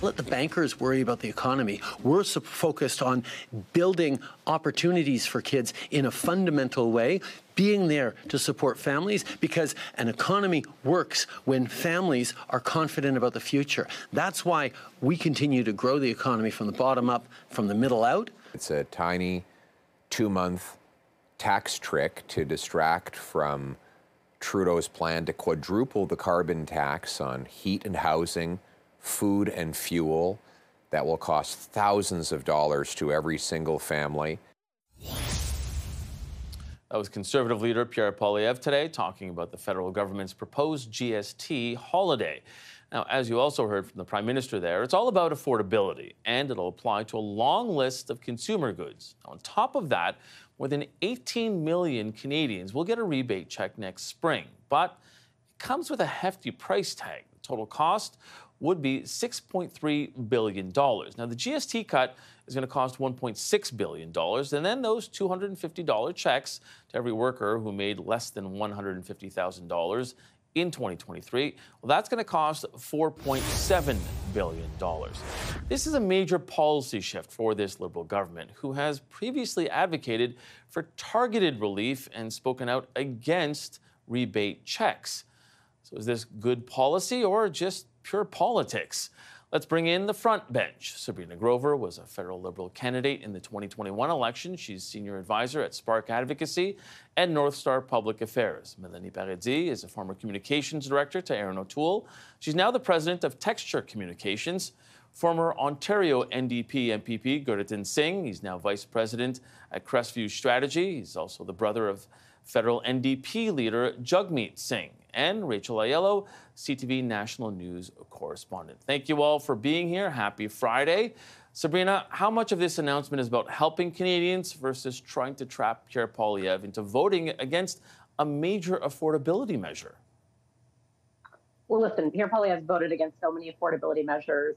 Let the bankers worry about the economy. We're focused on building opportunities for kids in a fundamental way, being there to support families, because an economy works when families are confident about the future. That's why we continue to grow the economy from the bottom up, from the middle out. It's a tiny 2-month tax trick to distract from Trudeau's plan to quadruple the carbon tax on heat and housing, food and fuel. That will cost thousands of dollars to every single family. That was Conservative leader Pierre Poilievre today talking about the federal government's proposed GST holiday. Now, as you also heard from the Prime Minister there, it's all about affordability, and it'll apply to a long list of consumer goods. On top of that, more than 18 million Canadians will get a rebate check next spring, but it comes with a hefty price tag. The total cost would be $6.3 billion. Now, the GST cut is going to cost $1.6 billion, and then those $250 checks to every worker who made less than $150,000 in 2023, well, that's going to cost $4.7 billion. This is a major policy shift for this Liberal government, who has previously advocated for targeted relief and spoken out against rebate checks. So is this good policy or just pure politics? Let's bring in the front bench. Sabrina Grover was a federal Liberal candidate in the 2021 election. She's senior advisor at Spark Advocacy and North Star Public Affairs. Mélanie Paradis is a former communications director to Aaron O'Toole. She's now the president of Texture Communications. Former Ontario NDP MPP Gurjit Singh, he's now vice president at Crestview Strategy. He's also the brother of federal NDP leader Jagmeet Singh, and Rachel Aiello, CTV National News correspondent. Thank you all for being here. Happy Friday. Sabrina, how much of this announcement is about helping Canadians versus trying to trap Pierre Poilievre into voting against a major affordability measure? Well, listen, Pierre Poilievre voted against so many affordability measures,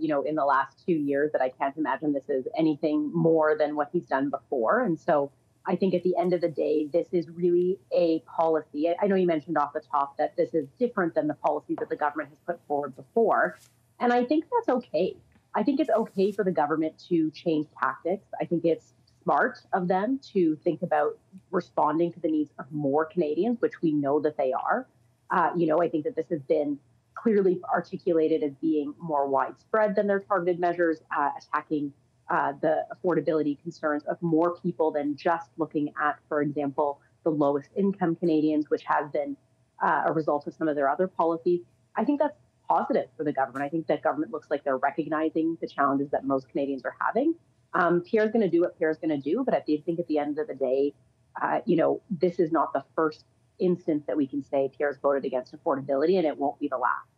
in the last 2 years that I can't imagine this is anything more than what he's done before. And so I think at the end of the day, this is really a policy. I know you mentioned off the top that this is different than the policies that the government has put forward before. And I think that's okay. I think it's okay for the government to change tactics. I think it's smart of them to think about responding to the needs of more Canadians, which we know that they are. I think that this has been clearly articulated as being more widespread than their targeted measures, attacking the affordability concerns of more people than just looking at, for example, the lowest income Canadians, which has been a result of some of their other policies. I think that's positive for the government. I think that government looks like they're recognizing the challenges that most Canadians are having. Pierre's going to do what Pierre's going to do, but I think at the end of the day, this is not the first instance that we can say Pierre's voted against affordability, and it won't be the last.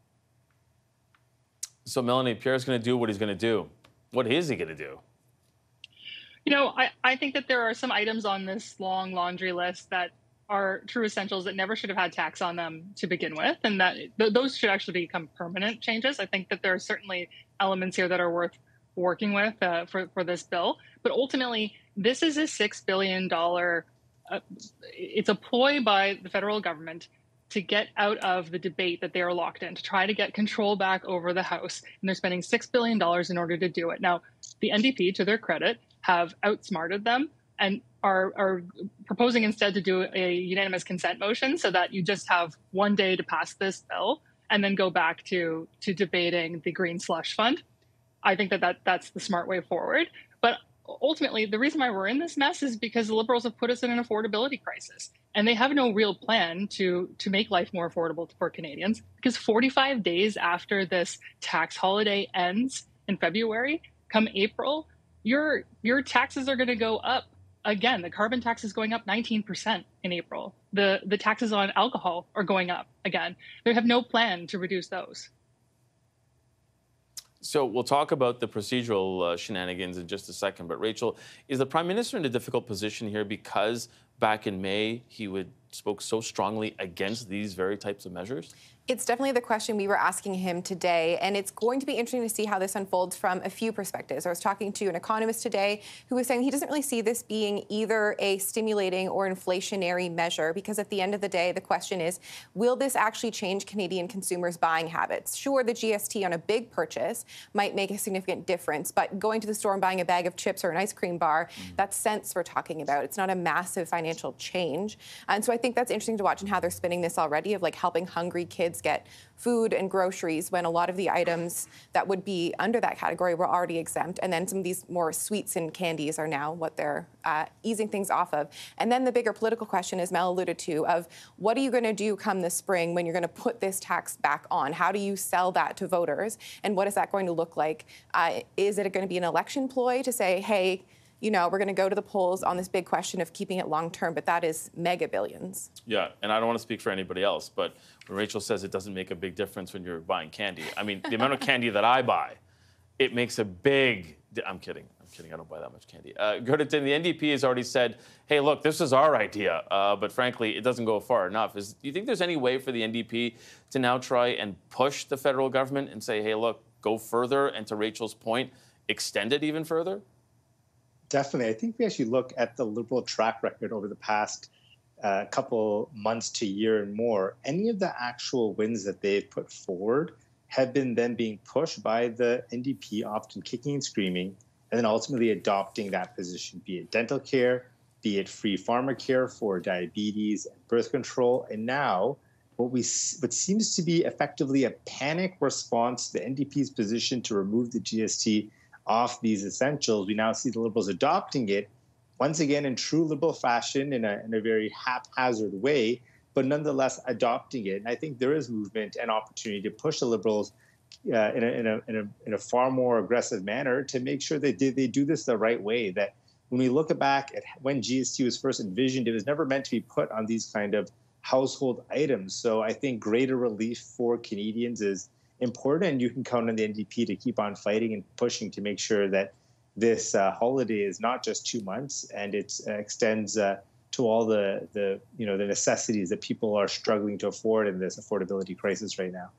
So, Melanie, Pierre's going to do what he's going to do. What is he going to do? I think that there are some items on this long laundry list that are true essentials that never should have had tax on them to begin with, and that those should actually become permanent changes. I think that there are certainly elements here that are worth working with for this bill. But ultimately, this is a $6 billion, it's a ploy by the federal government to get out of the debate that they are locked in, to try to get control back over the House. And they're spending $6 billion in order to do it. Now, the NDP, to their credit, have outsmarted them and are proposing instead to do a unanimous consent motion so that you just have one day to pass this bill and then go back to debating the Green Slush Fund. I think that's the smart way forward. But ultimately, the reason why we're in this mess is because the Liberals have put us in an affordability crisis. And they have no real plan to make life more affordable for Canadians, because 45 days after this tax holiday ends in February, come April, your taxes are going to go up again. The carbon tax is going up 19% in April. The taxes on alcohol are going up again. They have no plan to reduce those. So we'll talk about the procedural shenanigans in just a second. But Rachel, is the Prime Minister in a difficult position here because back in May he would spoke so strongly against these very types of measures? It's definitely the question we were asking him today, and it's going to be interesting to see how this unfolds from a few perspectives. I was talking to an economist today who was saying he doesn't really see this being either a stimulating or inflationary measure, because at the end of the day, the question is, will this actually change Canadian consumers' buying habits? Sure, the GST on a big purchase might make a significant difference, but going to the store and buying a bag of chips or an ice cream bar, that's cents we're talking about. It's not a massive financial change. And so I think that's interesting to watch and how they're spinning this already, of like helping hungry kids get food and groceries when a lot of the items that would be under that category were already exempt. And then some of these more sweets and candies are now what they're easing things off of. And then the bigger political question, as Mel alluded to, of what are you going to do come the spring when you're going to put this tax back on? How do you sell that to voters? And what is that going to look like? Is it going to be an election ploy to say, hey, you know, we're going to go to the polls on this big question of keeping it long term, but that is mega billions. Yeah, and I don't want to speak for anybody else, but when Rachel says it doesn't make a big difference when you're buying candy, I mean, the amount of candy that I buy, it makes a big... I'm kidding, I don't buy that much candy. Gerda, the NDP has already said, hey, look, this is our idea, but frankly, it doesn't go far enough. Do you think there's any way for the NDP to now try and push the federal government and say, hey, look, go further, and to Rachel's point, extend it even further? Definitely. I think we actually look at the Liberal track record over the past couple months to year and more. Any of the actual wins that they've put forward have been then being pushed by the NDP, often kicking and screaming, and then ultimately adopting that position, be it dental care, be it free pharmacare for diabetes and birth control. And now what seems to be effectively a panic response to the NDP's position to remove the GST off these essentials, we now see the Liberals adopting it, once again in true Liberal fashion, in a very haphazard way, but nonetheless adopting it. And I think there is movement and opportunity to push the Liberals in a far more aggressive manner to make sure that they do this the right way. That when we look back at when GST was first envisioned, it was never meant to be put on these kind of household items. So I think greater relief for Canadians is important, and you can count on the NDP to keep on fighting and pushing to make sure that this holiday is not just 2 months, and it extends to all the necessities that people are struggling to afford in this affordability crisis right now.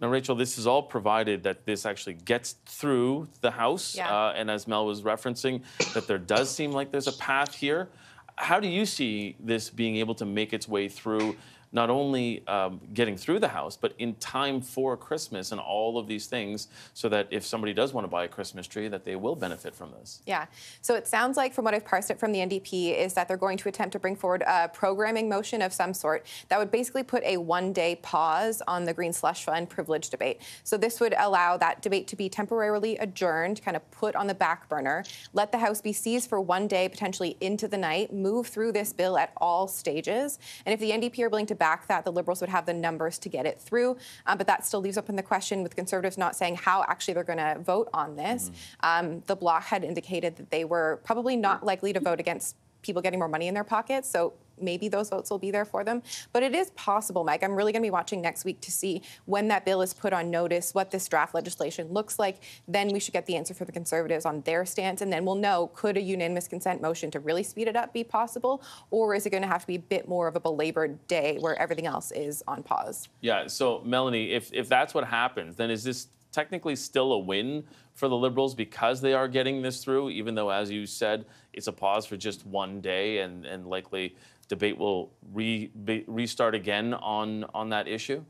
Now, Rachel, this is all provided that this actually gets through the House, and as Mel was referencing, that there does seem like there's a path here. How do you see this being able to make its way through, not only getting through the House, but in time for Christmas and all of these things, so that if somebody does want to buy a Christmas tree, that they will benefit from this? Yeah. So it sounds like, from what I've parsed it from the NDP, is that they're going to attempt to bring forward a programming motion of some sort that would basically put a one-day pause on the Green Slush Fund privilege debate. So this would allow that debate to be temporarily adjourned, kind of put on the back burner, let the House be seized for one day, potentially into the night, move through this bill at all stages. And if the NDP are willing to back that, the Liberals would have the numbers to get it through. But that still leaves open the question, with Conservatives not saying how actually they're going to vote on this. The Bloc had indicated that they were probably not likely to vote against people getting more money in their pockets. So maybe those votes will be there for them. But it is possible, Mike. I'm really going to be watching next week to see when that bill is put on notice, what this draft legislation looks like. Then we should get the answer for the Conservatives on their stance. And then we'll know, could a unanimous consent motion to really speed it up be possible? Or is it going to have to be a bit more of a belabored day where everything else is on pause? Yeah. So, Melanie, if that's what happens, then is this technically still a win for the Liberals because they are getting this through, even though, as you said, it's a pause for just one day, and likely debate will restart again on that issue?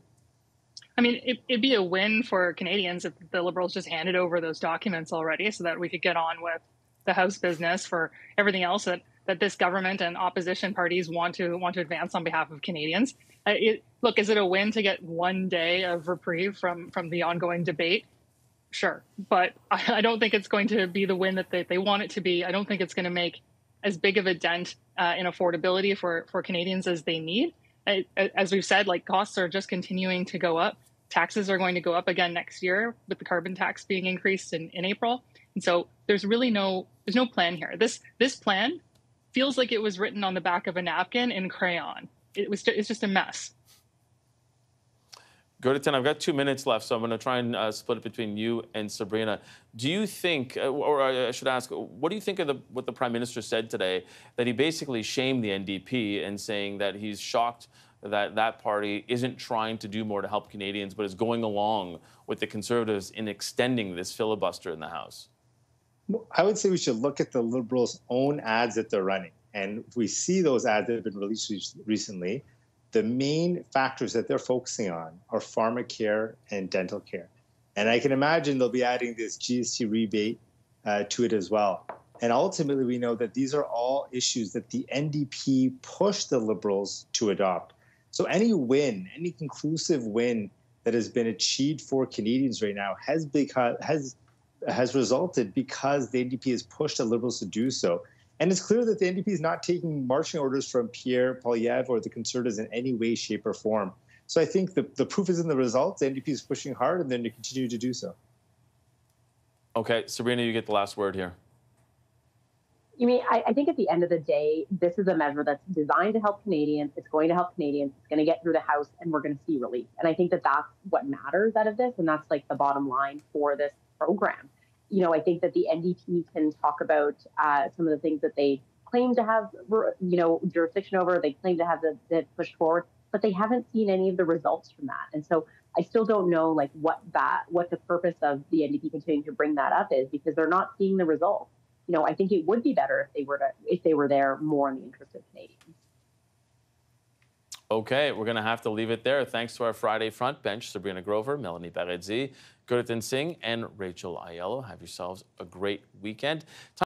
I mean, it'd be a win for Canadians if the Liberals just handed over those documents already, so that we could get on with the House business for everything else that this government and opposition parties want to advance on behalf of Canadians. Look, is it a win to get one day of reprieve from the ongoing debate? Sure. But I don't think it's going to be the win that they want it to be. I don't think it's going to make as big of a dent in affordability for Canadians as they need. As we've said, like, costs are just continuing to go up. Taxes are going to go up again next year, with the carbon tax being increased in April. And so there's really no plan here. This plan feels like it was written on the back of a napkin in crayon. It's just a mess. Gurtan, I've got 2 minutes left, so I'm going to try and split it between you and Sabrina. Do you think, or I should ask, what do you think of what the Prime Minister said today, that he basically shamed the NDP and saying that he's shocked that that party isn't trying to do more to help Canadians, but is going along with the Conservatives in extending this filibuster in the House? I would say we should look at the Liberals' own ads that they're running. And if we see those ads that have been released recently, the main factors that they're focusing on are pharmacare and dental care. And I can imagine they'll be adding this GST rebate to it as well. And ultimately, we know that these are all issues that the NDP pushed the Liberals to adopt. So any win, any conclusive win that has been achieved for Canadians right now has resulted because the NDP has pushed the Liberals to do so. And it's clear that the NDP is not taking marching orders from Pierre Poilievre or the Conservatives in any way, shape, or form. So I think the proof is in the results. The NDP is pushing hard, and they're going to continue to do so. Okay, Sabrina, you get the last word here. You mean, I think at the end of the day, this is a measure that's designed to help Canadians. It's going to help Canadians. It's going to get through the House, and we're going to see relief. And I think that that's what matters out of this, and that's like the bottom line for this program. You know, I think that the NDP can talk about some of the things that they claim to have, jurisdiction over. They claim to have that pushed forward, but they haven't seen any of the results from that. And so I still don't know, like, what the purpose of the NDP continuing to bring that up is, because they're not seeing the results. You know, I think it would be better if they were there more in the interest of Canadians. Okay, we're going to have to leave it there. Thanks to our Friday front bench, Sabrina Grover, Melanie Baredzi, Gurtan Singh, and Rachel Aiello. Have yourselves a great weekend.